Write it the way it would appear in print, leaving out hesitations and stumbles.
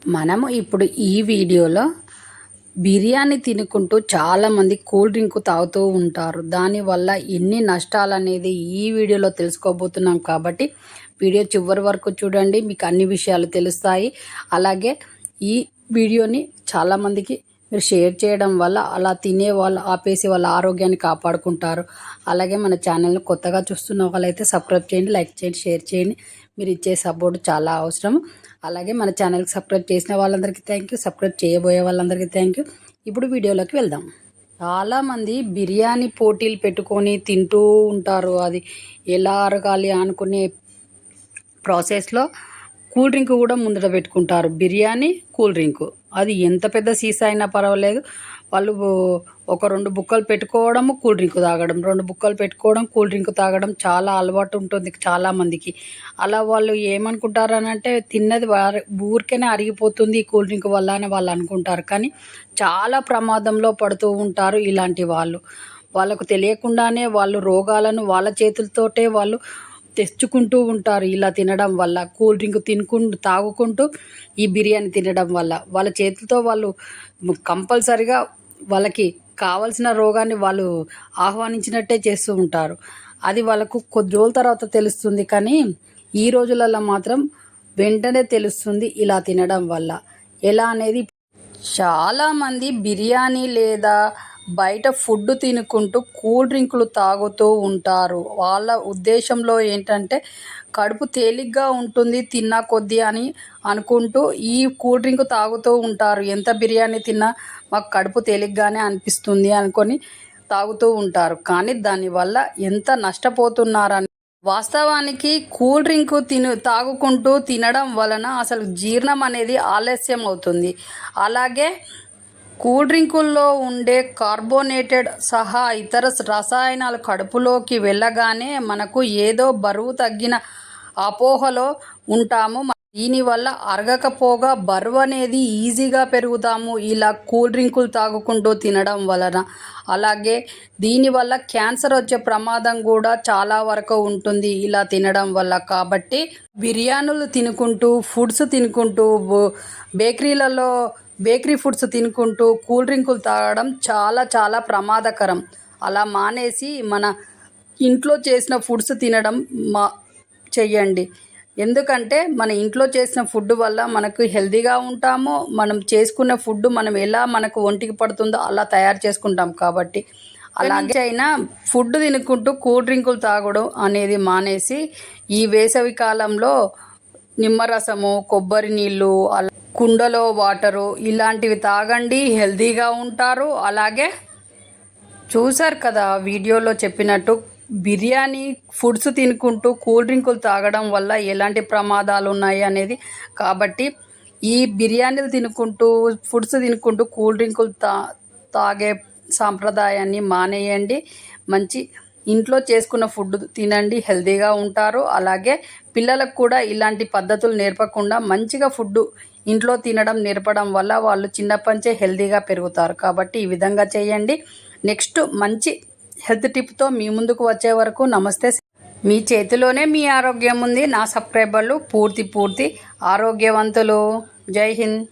మనము ఇప్పుడు ఈ వీడియోలో బిర్యానీ తినుకుంటూ చాలామంది కూల్ డ్రింక్ తాగుతూ ఉంటారు. దానివల్ల ఎన్ని నష్టాలనేది ఈ వీడియోలో తెలుసుకోబోతున్నాం కాబట్టి వీడియో చివరి వరకు చూడండి, మీకు అన్ని విషయాలు తెలుస్తాయి. అలాగే ఈ వీడియోని చాలామందికి మీరు షేర్ చేయడం వల్ల అలా తినే వాళ్ళు ఆపేసి వాళ్ళ ఆరోగ్యాన్ని కాపాడుకుంటారు. అలాగే మన ఛానల్ని కొత్తగా చూస్తున్న వాళ్ళైతే సబ్స్క్రైబ్ చేయండి, లైక్ చేయండి, షేర్ చేయండి. మీరు ఇచ్చే సపోర్ట్ చాలా అవసరం. అలాగే మన ఛానల్కి సబ్స్క్రైబ్ చేసిన వాళ్ళందరికీ థ్యాంక్ యూ, సబ్స్క్రైబ్ చేయబోయే వాళ్ళందరికీ థ్యాంక్ యూ. ఇప్పుడు వీడియోలోకి వెళ్దాం. చాలామంది బిర్యానీ పోటీలు పెట్టుకొని తింటూ ఉంటారు. అది ఎలా అరగాలి అనుకునే ప్రాసెస్లో కూల్ డ్రింక్ కూడా ముందట పెట్టుకుంటారు. బిర్యానీ, కూల్ డ్రింకు, అది ఎంత పెద్ద సీసా అయినా పర్వాలేదు. వాళ్ళు ఒక 2 బుక్కలు పెట్టుకోవడము, కూల్ డ్రింక్ తాగడం, 2 బుక్కలు పెట్టుకోవడం, కూల్ డ్రింక్ తాగడం చాలా అలవాటు ఉంటుంది చాలామందికి. అలా వాళ్ళు ఏమనుకుంటారనంటే తిన్నది ఊరికేనే అరిగిపోతుంది కూల్ డ్రింక్ వల్ల అని వాళ్ళు అనుకుంటారు. కానీ చాలా ప్రమాదంలో పడుతూ ఉంటారు ఇలాంటి వాళ్ళు. వాళ్ళకు తెలియకుండానే వాళ్ళు రోగాలను వాళ్ళ చేతులతోటే వాళ్ళు తెచ్చుకుంటూ ఉంటారు. ఇలా తినడం వల్ల, కూల్ డ్రింక్ తాగుకుంటూ ఈ బిర్యానీ తినడం వల్ల వాళ్ళ చేతులతో వాళ్ళు కంపల్సరిగా వాళ్ళకి కావలసిన రోగాన్ని వాళ్ళు ఆహ్వానించినట్టే చేస్తూ ఉంటారు. అది వాళ్ళకు కొద్ది రోజుల తర్వాత తెలుస్తుంది. కానీ ఈ రోజులలో మాత్రం వెంటనే తెలుస్తుంది ఇలా తినడం వల్ల. ఎలా అనేది, చాలామంది బిర్యానీ లేదా బయట ఫుడ్ తినుకుంటూ కూల్ డ్రింకులు తాగుతూ ఉంటారు. వాళ్ళ ఉద్దేశంలో ఏంటంటే కడుపు తేలిగ్గా ఉంటుంది తిన్నా కొద్దీ అని అనుకుంటూ ఈ కూల్ డ్రింక్ తాగుతూ ఉంటారు. ఎంత బిర్యానీ తిన్నా మాకు కడుపు తేలిగ్గానే అనిపిస్తుంది అనుకొని తాగుతూ ఉంటారు. కానీ దానివల్ల ఎంత నష్టపోతున్నారని, వాస్తవానికి కూల్ డ్రింక్ తాగుకుంటూ తినడం వలన అసలు జీర్ణం అనేది ఆలస్యం అవుతుంది. అలాగే కూల్ డ్రింకుల్లో ఉండే కార్బోనేటెడ్ సహా ఇతర రసాయనాలు కడుపులోకి వెళ్ళగానే మనకు ఏదో బరువు తగ్గిన అపోహలో ఉంటాము. దీనివల్ల అరగకపోగా బరువు అనేది ఈజీగా పెరుగుతాము ఇలా కూల్ డ్రింకులు తాగుకుంటూ తినడం వలన. అలాగే దీనివల్ల క్యాన్సర్ వచ్చే ప్రమాదం కూడా చాలా వరకు ఉంటుంది ఇలా తినడం వల్ల. కాబట్టి బిర్యానీలు తినుకుంటూ, ఫుడ్స్ తినుకుంటూ, బేకరీ ఫుడ్స్ తినుకుంటూ కూల్ డ్రింకులు తాగడం చాలా చాలా ప్రమాదకరం. అలా మానేసి మన ఇంట్లో చేసిన ఫుడ్స్ తినడం చెయ్యండి. ఎందుకంటే మన ఇంట్లో చేసిన ఫుడ్ వల్ల మనకు హెల్తీగా ఉంటాము. మనం చేసుకున్న ఫుడ్ మనకు ఒంటికి పడుతుందో అలా తయారు చేసుకుంటాం. కాబట్టి అలాగే అయినా ఫుడ్ తినుకుంటూ కూల్ డ్రింకులు తాగడం అనేది మానేసి ఈ వేసవి కాలంలో నిమ్మరసము, కొబ్బరి నీళ్ళు, కుండలో వాటరు ఇలాంటివి తాగండి, హెల్తీగా ఉంటారు. అలాగే చూసారు కదా వీడియోలో చెప్పినట్టు బిర్యానీ ఫుడ్స్ తినుకుంటూ కూల్ డ్రింకులు తాగడం వల్ల ఎలాంటి ప్రమాదాలు ఉన్నాయి అనేది. కాబట్టి ఈ బిర్యానీలు తినుకుంటూ, ఫుడ్స్ తినుకుంటూ కూల్ డ్రింకులు తాగే సాంప్రదాయాన్ని మానేయండి. మంచి ఇంట్లో చేసుకున్న ఫుడ్ తినండి, హెల్తీగా ఉంటారు. అలాగే పిల్లలకు కూడా ఇలాంటి పద్ధతులు నేర్పకుండా మంచిగా ఫుడ్ ఇంట్లో తినడం నేర్పడం వల్ల వాళ్ళు చిన్నప్పటి నుంచే హెల్తీగా పెరుగుతారు. కాబట్టి ఈ విధంగా చేయండి. నెక్స్ట్ మంచి హెల్త్ టిప్తో మీ ముందుకు వచ్చే వరకు నమస్తే. మీ చేతిలోనే మీ ఆరోగ్యం ఉంది. నా సబ్స్క్రైబర్లు పూర్తి ఆరోగ్యవంతులు. జై హింద్.